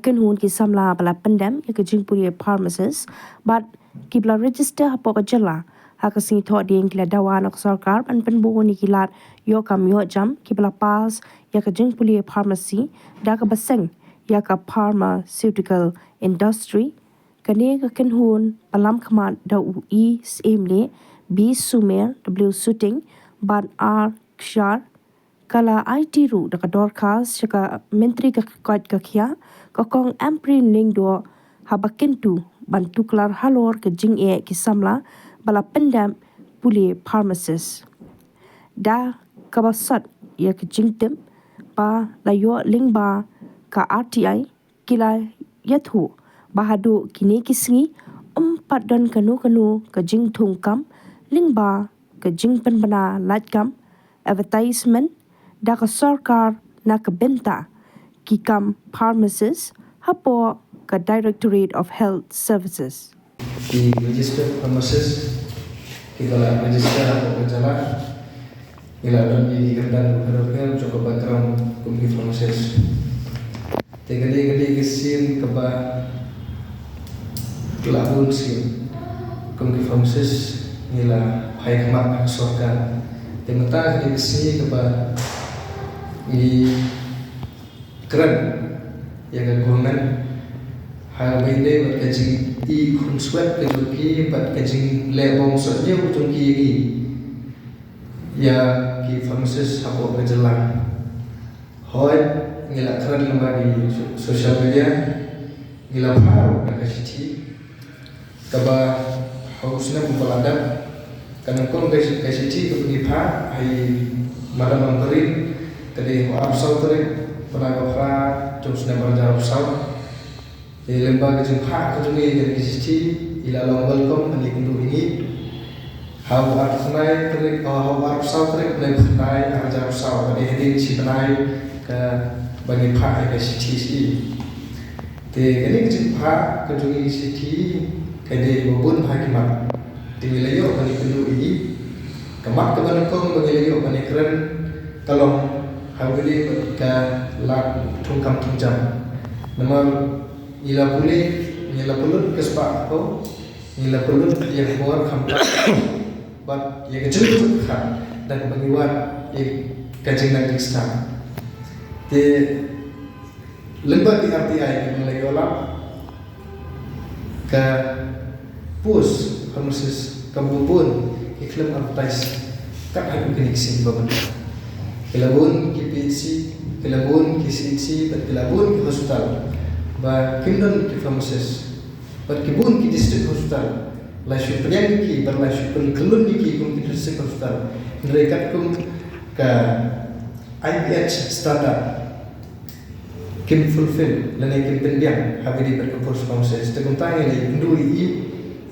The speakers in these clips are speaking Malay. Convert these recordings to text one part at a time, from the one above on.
ken hun ki samla bala pendam ya ke jingpuri pharmacist but kibla register hapo ka jala ha ka sing tho ding kila dawan ok sarkar ban penbo ni kilat yo kam yo jam kibla pass ya ke jingpuri pharmacy da ka baseng ya ka pharmaceutical industry kane ka ken hun palam khama da e semle b sumer w shooting ban r kshar kala IT ru da ka dorkas ka menteri ka kwat ka khia ka kong ampri ning do habakentu bantu klar halor ke jing e ki samla bala pendam puli pharmacist da ka basat ya ke jingtem pa la yo lingba ka RTI kila yathu bahadu kini kisngi padan kanu ka jing thung kam lingba ka jing pen bana lat kam advertisement da ka sarkar na ka benta ki kam pharmacist hapo ka Directorate of Health Services. Di register pharmacist kita lah register hapo ka jala ila dan di kendan beberapa cukup background kumpi pharmacist. Tegadi kesin keba kelabun sin kumpi pharmacist ila hai kemat sarkar. Temata kesi keba i keren yang government hal bende bat kajing i konswet kejuki bat kajing lebong saja ujung kiri ya ki pharmacist hapo kejelang hoy ngila keren lembah di social media ngila baru nak kasih kaba harusnya mempeladap karena kon kasih kepegi pa ai madam memperin tadi absal tadi pernah kafra terus nama jarab sal di lembah kejung hak kejung ini jadi sisi ila longbal kom ani kundu ini hau arsenai tadi hau absal tadi boleh kenai jarab sal tadi hedin si kenai ke bagi hak ke sisi te kini kejung hak kejung ini sisi kede bobun hakimat di wilayah ani kundu ini kemat keban kom bagi wilayah ani keren kalau hal ini ketika lak tungkam tunjam nomor ila pulut kespak ko ila pulut yang buat kampak bat yang kecil kan dan bagiwan yang kajing dan kisah di lembah di RTI mulai olah ke pus pharmacist kabubun iklim advertise tak ada keniksin baban kelabun KPC, kelabun KCC, dan kelabun ke hospital. Ba kimdan ke pharmacist, ba kibun ke district hospital. La syuprian ki bar la syupun kelun ki kum ke district hospital. Mereka kum ke IPH standard kim fulfill lani kim pendiam habidi bar ke pharmacist. Tekum tanya ni indu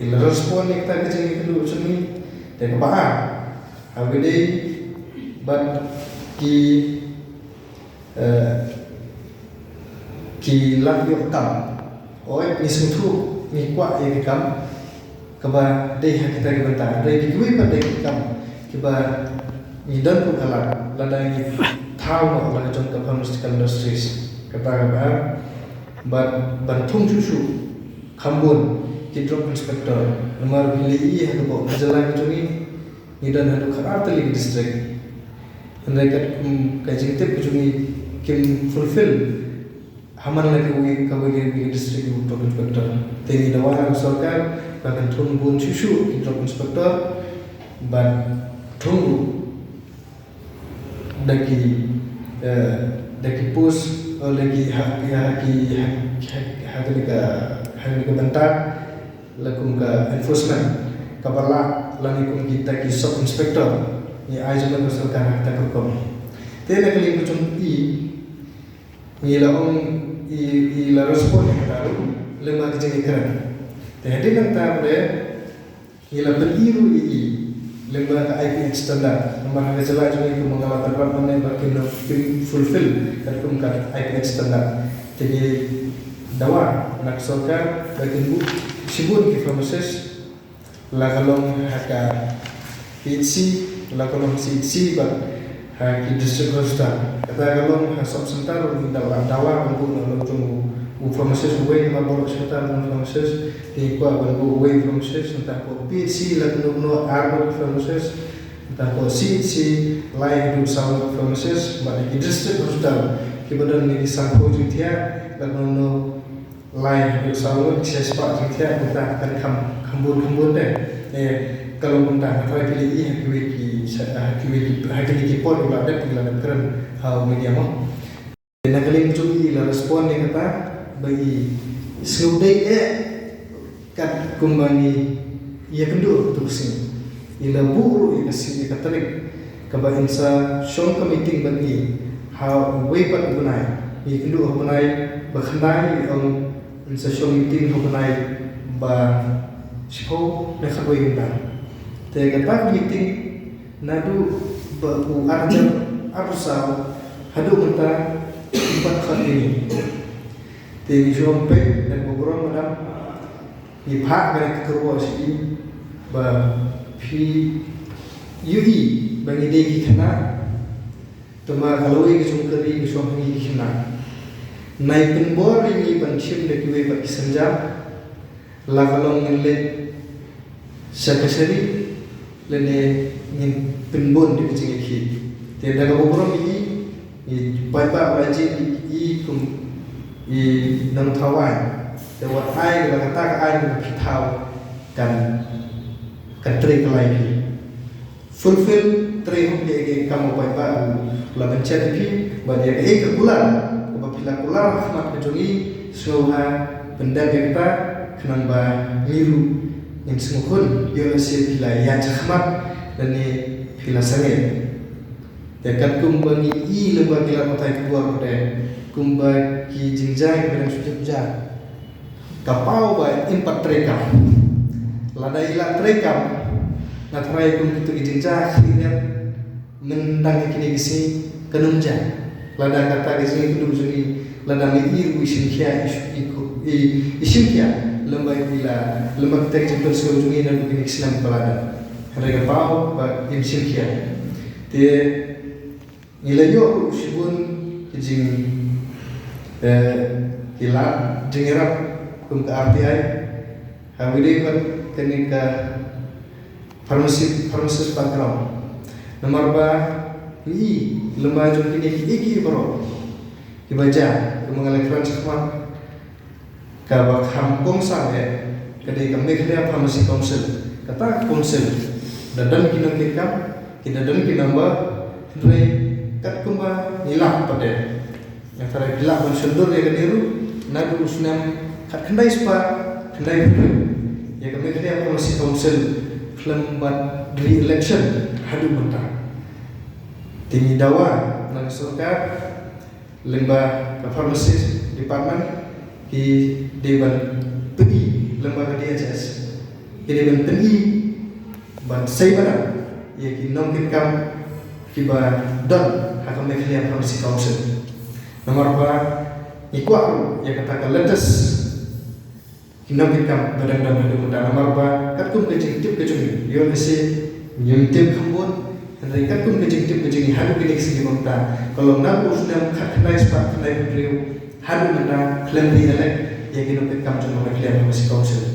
ila respon ni kita ke kendu seni dan ba habidi ban ki lam yok tam oi ni sutu ni kwa ye kam kaba dei ha kita ke benta dei ki kui pa dei kam kiba ni dan ku kala la dai ni thau no la jong ka pharmaceutical industries kata ba ban thung chu khambun ki drug inspector nomor bili ha ko jalan chungi ni dan ha khar tali district mereka kajing tip kujungi kim fulfill haman lagi kawin district untuk inspektor tinggi dawan sarkar bahkan tunggu cucu untuk inspektor ban tunggu daki pus lagi haki bentar lakum ke enforcement kapala lanikum kita ki sub inspektor ni ajudan sarkar tak hukum tena kali macam ila respon yang baru lemah kejadian jadi nanti pada ila beriru lemah ke IPH standar nomor harga jelas juga itu mengalami perkembangan bagian fulfill dan kemudian IPH standar jadi dawa nak sarkar bagian sibun ke pharmacist la kalong haka PhD la kalong CC ba ki district hospital kata kalau hasab sentar dawa bantu nolong pharmacist away ma bor hospital pharmacist di kwa bantu away pharmacist entah ko PC lagu no armo pharmacist entah ko CC lain du saw pharmacist ma di district hospital ki badan ni sangko jutia lagu no lain du saw sespa jutia entah kan kambun deh kalau entah apa pilih hakiki pot ulah ada pilihan keren hal media mau dan kali mencuri la respon yang kata bagi seudai kat kumbani ia kendur terusnya ila buru ia kasih katarik kaba insa shong ka meeting bagi how way pat bunai ia kendur bunai bakhandai ang insa shong meeting bunai ba sipo na khaboi undang te kata meeting nadu bu arjam arusau hadu menta empat kali ini te jompe dan beberapa madam di hak dari keruah sini ba pi UI bagi degi kena tema kalau ini jungkeri jumpi kena naik penbor ini pensim de kue bagi senjam la kalau ngele sakasari lene ngin penbon di kucing iki te daga beberapa ini bapa wajib i kum i nang thawai te wat ai la kata ka ai na pitau kan tri kalai pi fulfill tri hum de kamu bapa la bencet pi ba dia ke ke bulan ba pila bulan rahmat ke jongi soha benda kita kenang ba miru yang sungkun yo se pila ya rahmat dan ni pila sange dekat kumbang i lembaga kilat kota keluar pada kumbang ki jinjai kepada sujud jah kapau ba empat trekam lada ilat trekam natrai kum itu jinjai ini mendang kini kisi kenunja lada kata kisi itu sini lada mihir wisinkia isinkia lembaga bila lembaga kita jemput seujungnya dan begini Islam pelada ada kapau ba isinkia te nilai yo sibun jing kilat jingerap kum ke RTI hawide kan kenika farmasi background nomor ba ni lembaga kini iki bro dibaca mengalahkan sama ka kampung saya kedai kami kerja farmasi council kata council dan kinang kita dan kinamba dari kat kumba nilah pada yang terakhir bilang mensundur ya keniru nadu usnam kat kendai spa kendai ya kami kerja polisi council lembat dari election hadu mentah tinggi dawa nang surga lembah pharmacist department di dewan PI lembaga DHS di dewan PI ban saibana ya kinong kinkam kiba don hakam mekhlian pharmacy council nomor 2 ikuak ya katakan letes kinam kinkam badang dan hadu muda nomor 2 katkum kejing tip kejung yo nasi nyimtip kambun dan katkum kejing hadu kinik sigi muda kalau nak usnam khatnai spa khatnai beriu hadu muda klaim di elek ya kinam kinkam jumlah mekhlian pharmacy council